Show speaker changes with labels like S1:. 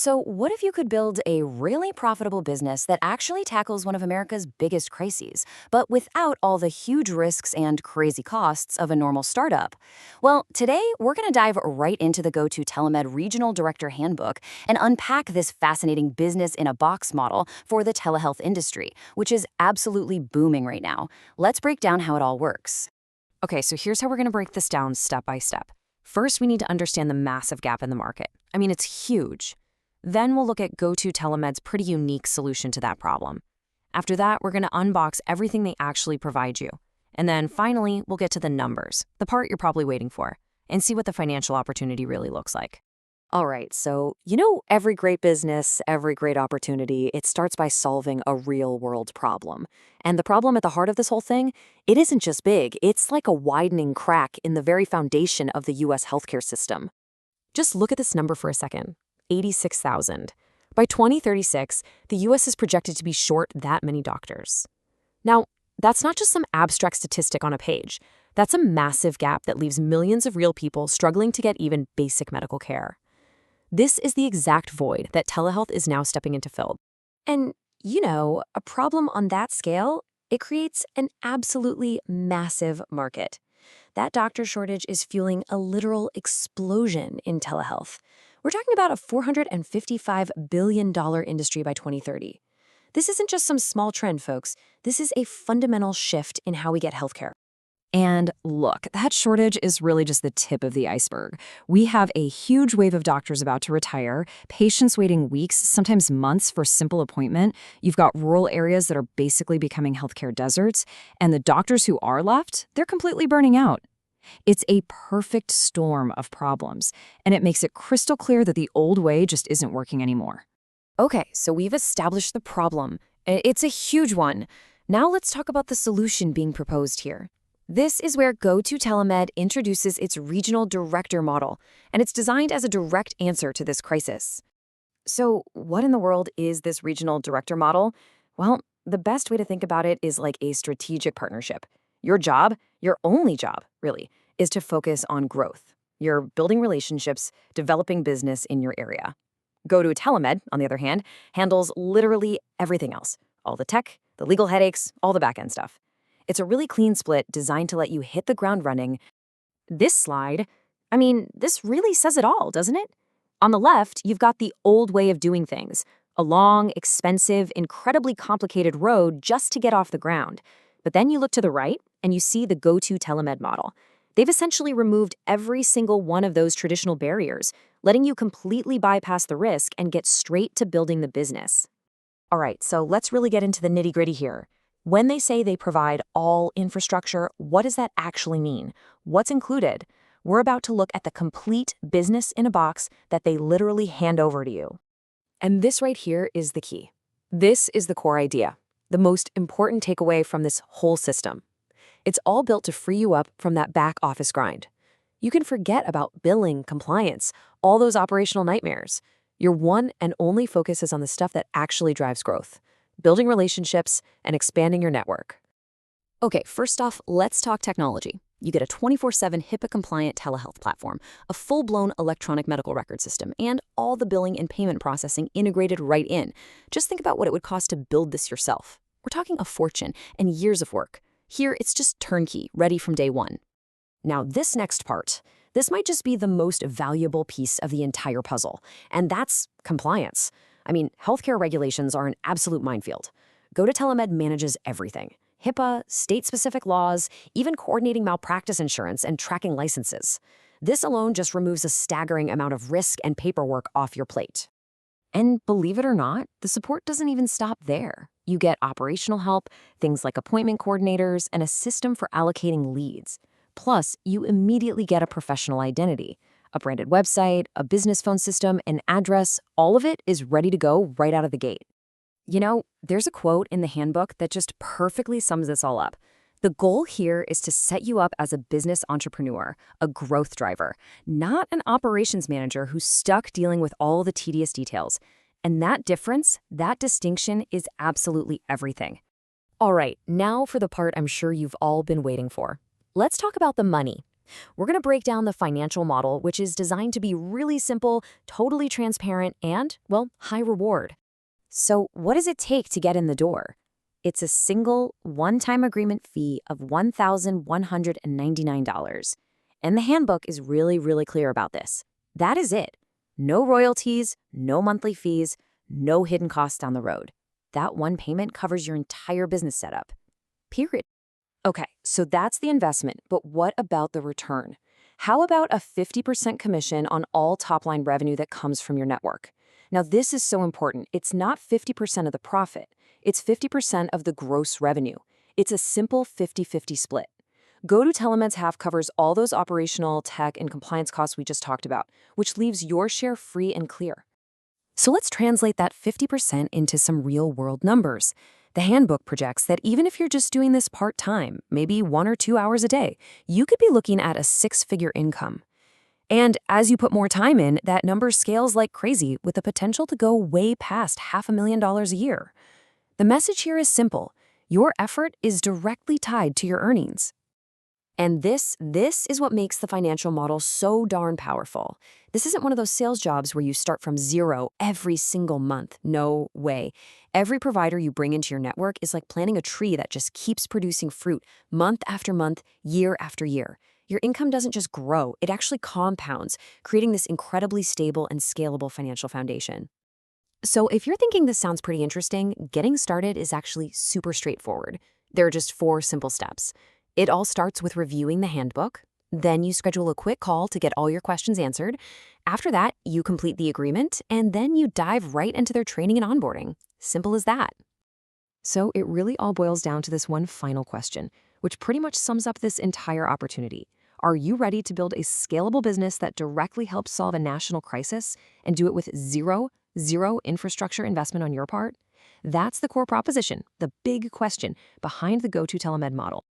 S1: So, what if you could build a really profitable business that actually tackles one of America's biggest crises, but without all the huge risks and crazy costs of a normal startup? Well, today we're going to dive right into the GoTo Telemed Regional Director Handbook and unpack this fascinating business in a box model for the telehealth industry, which is absolutely booming right now. Let's break down how it all works.
S2: Okay, so here's how we're going to break this down step by step. First, we need to understand the massive gap in the market. I mean, it's huge. Then we'll look at GoTo Telemed's pretty unique solution to that problem. After that, we're going to unbox everything they actually provide you. And then finally, we'll get to the numbers, the part you're probably waiting for, and see what the financial opportunity really looks like.
S3: All right, so every great business, every great opportunity, it starts by solving a real-world problem. And the problem at the heart of this whole thing, it isn't just big, it's like a widening crack in the very foundation of the U.S. healthcare system. Just look at this number for a second, 86,000. By 2036, the U.S. is projected to be short that many doctors. Now, that's not just some abstract statistic on a page. That's a massive gap that leaves millions of real people struggling to get even basic medical care. This is the exact void that telehealth is now stepping in to fill. And, a problem on that scale, it creates an absolutely massive market. That doctor shortage is fueling a literal explosion in telehealth. We're talking about a $455 billion industry by 2030. This isn't just some small trend, folks. This is a fundamental shift in how we get healthcare.
S2: And look, that shortage is really just the tip of the iceberg. We have a huge wave of doctors about to retire, patients waiting weeks, sometimes months for a simple appointment. You've got rural areas that are basically becoming healthcare deserts, and the doctors who are left, they're completely burning out. It's a perfect storm of problems, and it makes it crystal clear that the old way just isn't working anymore.
S1: Okay, so we've established the problem. It's a huge one. Now let's talk about the solution being proposed here. This is where GoTo Telemed introduces its regional director model, and it's designed as a direct answer to this crisis. So, what in the world is this regional director model? Well, the best way to think about it is like a strategic partnership. Your job, your only job, really, is to focus on growth. You're building relationships, developing business in your area. GoTo Telemed, on the other hand, handles literally everything else. All the tech, the legal headaches, all the back-end stuff. It's a really clean split designed to let you hit the ground running. This slide, this really says it all, doesn't it? On the left, you've got the old way of doing things, a long, expensive, incredibly complicated road just to get off the ground. But then you look to the right, and you see the GoTo Telemed model. They've essentially removed every single one of those traditional barriers, letting you completely bypass the risk and get straight to building the business. All right, so let's really get into the nitty-gritty here. When they say they provide all infrastructure, what does that actually mean? What's included? We're about to look at the complete business in a box that they literally hand over to you. And this right here is the key. This is the core idea, the most important takeaway from this whole system. It's all built to free you up from that back office grind. You can forget about billing, compliance, all those operational nightmares. Your one and only focus is on the stuff that actually drives growth. Building relationships, and expanding your network. Okay, first off, let's talk technology. You get a 24/7 HIPAA-compliant telehealth platform, a full-blown electronic medical record system, and all the billing and payment processing integrated right in. Just think about what it would cost to build this yourself. We're talking a fortune and years of work. Here, it's just turnkey, ready from day one. Now, this next part, this might just be the most valuable piece of the entire puzzle, and that's compliance. Healthcare regulations are an absolute minefield. GoTo Telemed manages everything. HIPAA, state-specific laws, even coordinating malpractice insurance and tracking licenses. This alone just removes a staggering amount of risk and paperwork off your plate. And believe it or not, the support doesn't even stop there. You get operational help, things like appointment coordinators, and a system for allocating leads. Plus, you immediately get a professional identity. A branded website, a business phone system, an address, all of it is ready to go right out of the gate. There's a quote in the handbook that just perfectly sums this all up. The goal here is to set you up as a business entrepreneur, a growth driver, not an operations manager who's stuck dealing with all the tedious details. And that difference, that distinction is absolutely everything. All right, now for the part I'm sure you've all been waiting for. Let's talk about the money.
S3: We're going to break down the financial model, which is designed to be really simple, totally transparent, and, well, high reward.
S1: So, what does it take to get in the door? It's a single, one-time agreement fee of $1,199. And the handbook is really, really clear about this. That is it. No royalties, no monthly fees, no hidden costs down the road. That one payment covers your entire business setup. Period.
S3: Okay, so that's the investment, but what about the return? How about a 50% commission on all top-line revenue that comes from your network? Now, this is so important. It's not 50% of the profit. It's 50% of the gross revenue. It's a simple 50-50 split. GoTo Telemed's half covers all those operational, tech, and compliance costs we just talked about, which leaves your share free and clear.
S1: So let's translate that 50% into some real-world numbers. The handbook projects that even if you're just doing this part-time, maybe 1 or 2 hours a day, you could be looking at a 6-figure income. And as you put more time in, that number scales like crazy with the potential to go way past $500,000 a year. The message here is simple. Your effort is directly tied to your earnings. And this is what makes the financial model so darn powerful. This isn't one of those sales jobs where you start from zero every single month. No way. Every provider you bring into your network is like planting a tree that just keeps producing fruit month after month, year after year. Your income doesn't just grow, it actually compounds, creating this incredibly stable and scalable financial foundation. So if you're thinking this sounds pretty interesting, getting started is actually super straightforward. There are just 4 simple steps. It all starts with reviewing the handbook. Then you schedule a quick call to get all your questions answered. After that, you complete the agreement, and then you dive right into their training and onboarding. Simple as that.
S2: So it really all boils down to this one final question, which pretty much sums up this entire opportunity. Are you ready to build a scalable business that directly helps solve a national crisis and do it with zero infrastructure investment on your part? That's the core proposition, the big question behind the GoTo Telemed model.